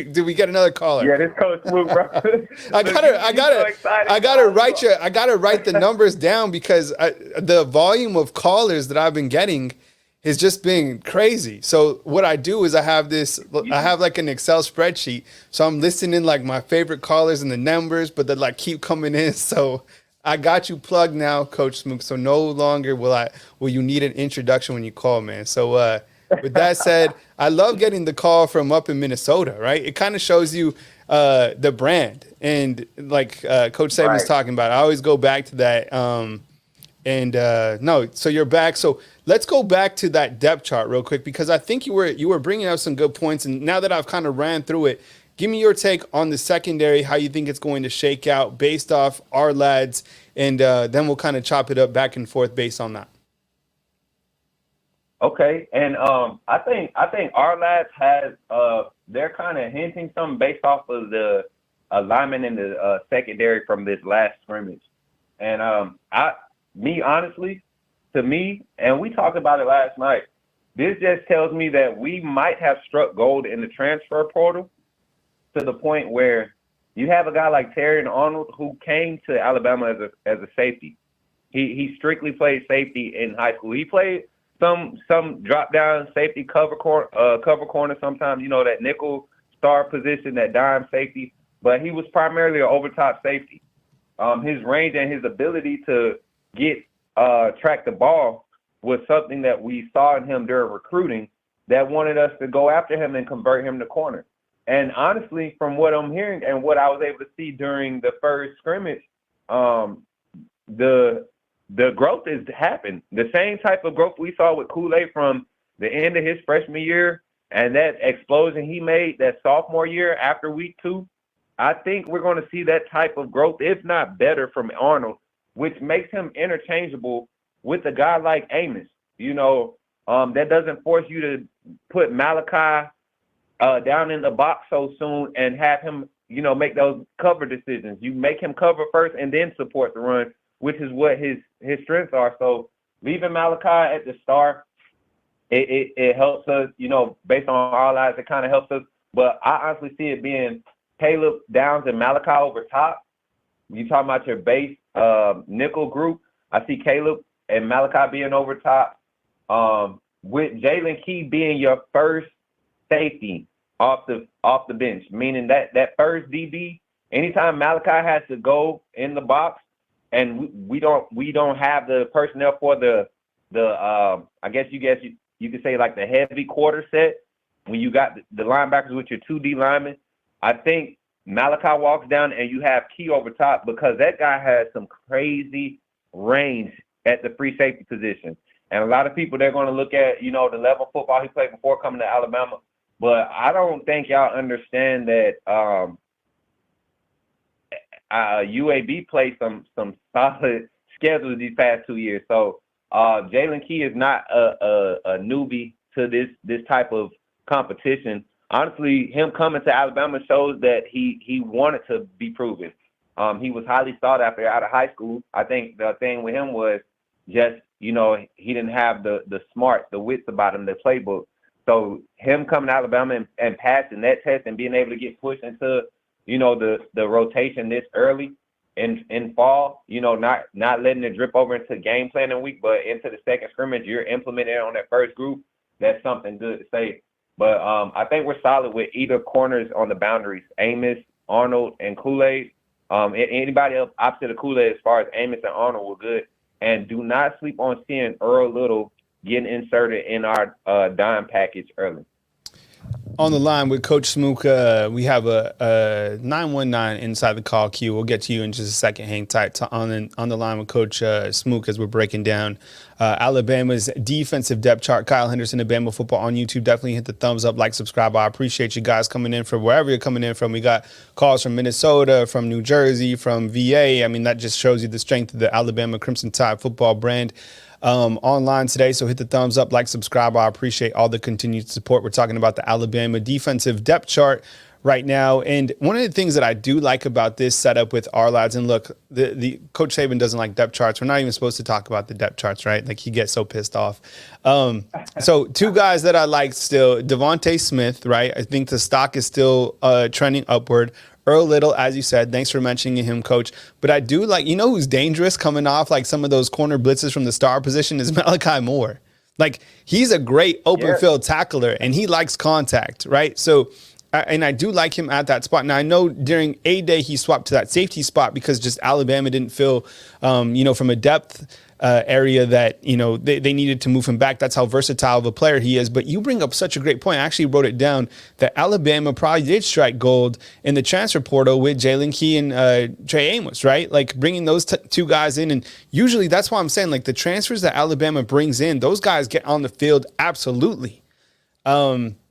Did we get another caller? Yeah, this Coach Smook, bro. I Look, gotta, I you so gotta, excited, I gotta bro. write you. I gotta write the numbers down because the volume of callers that I've been getting has just been crazy. So what I do is I have like an Excel spreadsheet. So I'm listening like my favorite callers and the numbers, but they like keep coming in. So I got you plugged now, Coach Smook. So no longer will you need an introduction when you call, man. So with that said, I love getting the call from up in Minnesota, right? It kind of shows you the brand. And like Coach Saban's Right. talking about, I always go back to that. No, so you're back. So let's go back to that depth chart real quick because I think you were bringing up some good points. And now that I've kind of ran through it, give me your take on the secondary, how you think it's going to shake out based off our lads, and then we'll kind of chop it up back and forth based on that. Okay, and I think our lads has they're kind of hinting something based off of the alignment in the secondary from this last scrimmage, and I me honestly, to me, and we talked about it last night. This just tells me that we might have struck gold in the transfer portal to the point where you have a guy like Terry and Arnold who came to Alabama as a safety. He strictly played safety in high school. He played some drop down safety cover corner sometimes, that nickel star position, that dime safety, but he was primarily an overtop safety. His range and his ability to get track the ball was something that we saw in him during recruiting that wanted us to go after him and convert him to corner. And honestly, from what I'm hearing and what I was able to see during the first scrimmage, the growth has happened. The same type of growth we saw with Kool-Aid from the end of his freshman year and that explosion he made that sophomore year after week 2, I think we're going to see that type of growth, if not better, from Arnold, which makes him interchangeable with a guy like Amos. That doesn't force you to put Malachi down in the box so soon and have him, make those cover decisions. You make him cover first and then support the run, which is what his strengths are. So leaving Malachi at the start, it helps us, based on our lives, it kind of helps us. But I honestly see it being Caleb Downs and Malachi over top. You talking about your base nickel group. I see Caleb and Malachi being over top, with Jalen Key being your first safety off the bench, meaning that first DB, anytime Malachi has to go in the box, and we don't have the personnel for the I guess you could say like the heavy quarter set when you got the linebackers with your 2D linemen. I think Malachi walks down and you have Key over top because that guy has some crazy range at the free safety position. And a lot of people, they're going to look at, the level of football he played before coming to Alabama. But I don't think y'all understand that UAB played some solid schedules these past 2 years. So Jalen Key is not a newbie to this type of competition. Honestly, him coming to Alabama shows that he wanted to be proven. He was highly sought after out of high school. I think the thing with him was just, he didn't have the smarts, the wits about him, the playbook. So him coming to Alabama and passing that test and being able to get pushed into, the rotation this early in fall, not letting it drip over into game planning week, but into the second scrimmage, you're implementing on that first group. That's something good to say. But I think we're solid with either corners on the boundaries, Amos, Arnold, and Kool-Aid. Anybody else opposite of Kool-Aid as far as Amos and Arnold were good. And do not sleep on seeing Earl Little getting inserted in our dime package early. On the line with Coach Smook, we have a 919 inside the call queue. We'll get to you in just a second. Hang tight on the line with Coach Smook as we're breaking down Alabama's defensive depth chart. Kyle Henderson of Bama Football on YouTube. Definitely hit the thumbs up, like, subscribe. I appreciate you guys coming in from wherever you're coming in from. We got calls from Minnesota, from New Jersey, from VA. I mean, that just shows you the strength of the Alabama Crimson Tide football brand. Online today. So hit the thumbs up, like, subscribe. I appreciate all the continued support. We're talking about the Alabama defensive depth chart right now. And one of the things that I do like about this setup with our lads, and look, the Coach Saban doesn't like depth charts. We're not even supposed to talk about the depth charts, right? Like he gets so pissed off. So two guys that I like still, Devontae Smith, right? I think the stock is still trending upward. Earl Little, as you said, thanks for mentioning him, Coach. But I do like, who's dangerous coming off like some of those corner blitzes from the star position is Malachi Moore. Like he's a great open field tackler and he likes contact, right? So, and I do like him at that spot. Now I know during A-Day he swapped to that safety spot because just Alabama didn't feel, from a depth area that, they needed to move him back. That's how versatile of a player he is. But you bring up such a great point. I actually wrote it down that Alabama probably did strike gold in the transfer portal with Jalen Key and Trey Amos, right? Like bringing those two guys in. And usually that's why I'm saying like the transfers that Alabama brings in, those guys get on the field absolutely.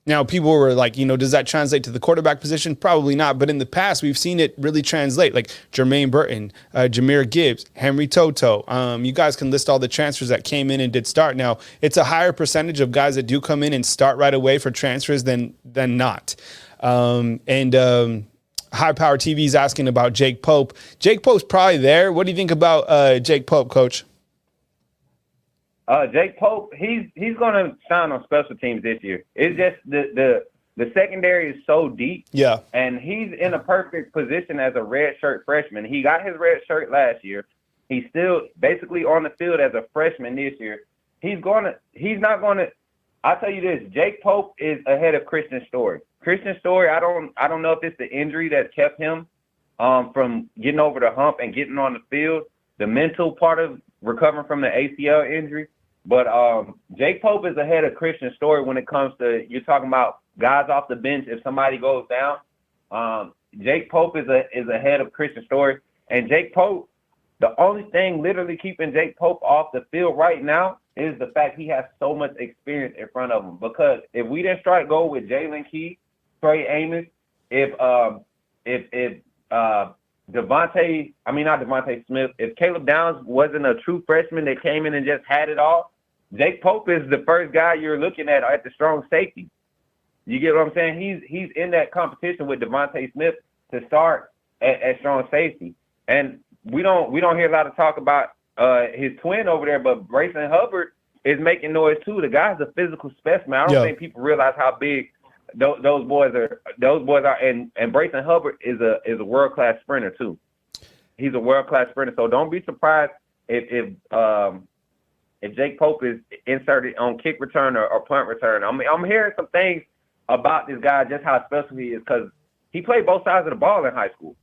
Now, people were like, does that translate to the quarterback position? Probably not. But in the past, we've seen it really translate, like Jermaine Burton, Jahmyr Gibbs, Henry Toto. You guys can list all the transfers that came in and did start. Now, it's a higher percentage of guys that do come in and start right away for transfers than not. High Power TV is asking about Jake Pope. Jake Pope's probably there. What do you think about Jake Pope, Coach? Jake Pope, he's going to shine on special teams this year. It's just the secondary is so deep. Yeah. And he's in a perfect position as a redshirt freshman. He got his red shirt last year. He's still basically on the field as a freshman this year. I'll tell you this, Jake Pope is ahead of Christian Story. Christian Story, I don't know if it's the injury that kept him from getting over the hump and getting on the field, the mental part of recovering from the ACL injury. But Jake Pope is ahead of Christian Story when it comes to, you're talking about guys off the bench if somebody goes down. Jake Pope is ahead of Christian Story. And Jake Pope, the only thing literally keeping Jake Pope off the field right now is the fact he has so much experience in front of him. Because if we didn't strike gold with Jalen Key, Trey Amos, not Devontae Smith, if Caleb Downs wasn't a true freshman that came in and just had it all, Jake Pope is the first guy you're looking at the strong safety. You get what I'm saying? He's in that competition with Devontae Smith to start at strong safety. And we don't hear a lot of talk about his twin over there, but Brayson Hubbard is making noise too. The guy's a physical specimen. I don't think people realize how big those boys are. And Brayson Hubbard is a world-class sprinter too. He's a world-class sprinter. So don't be surprised if Jake Pope is inserted on kick return or punt return. I'm hearing some things about this guy, just how special he is, because he played both sides of the ball in high school.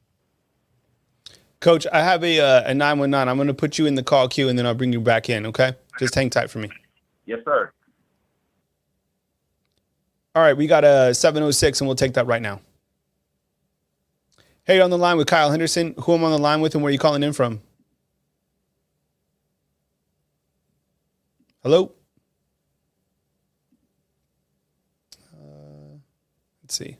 Coach, I have a 919. I'm going to put you in the call queue, and then I'll bring you back in, okay? Just hang tight for me. Yes, sir. All right, we got a 706, and we'll take that right now. Hey, you're on the line with Kyle Henderson. Who am I on the line with, and where are you calling in from? Hello? Let's see.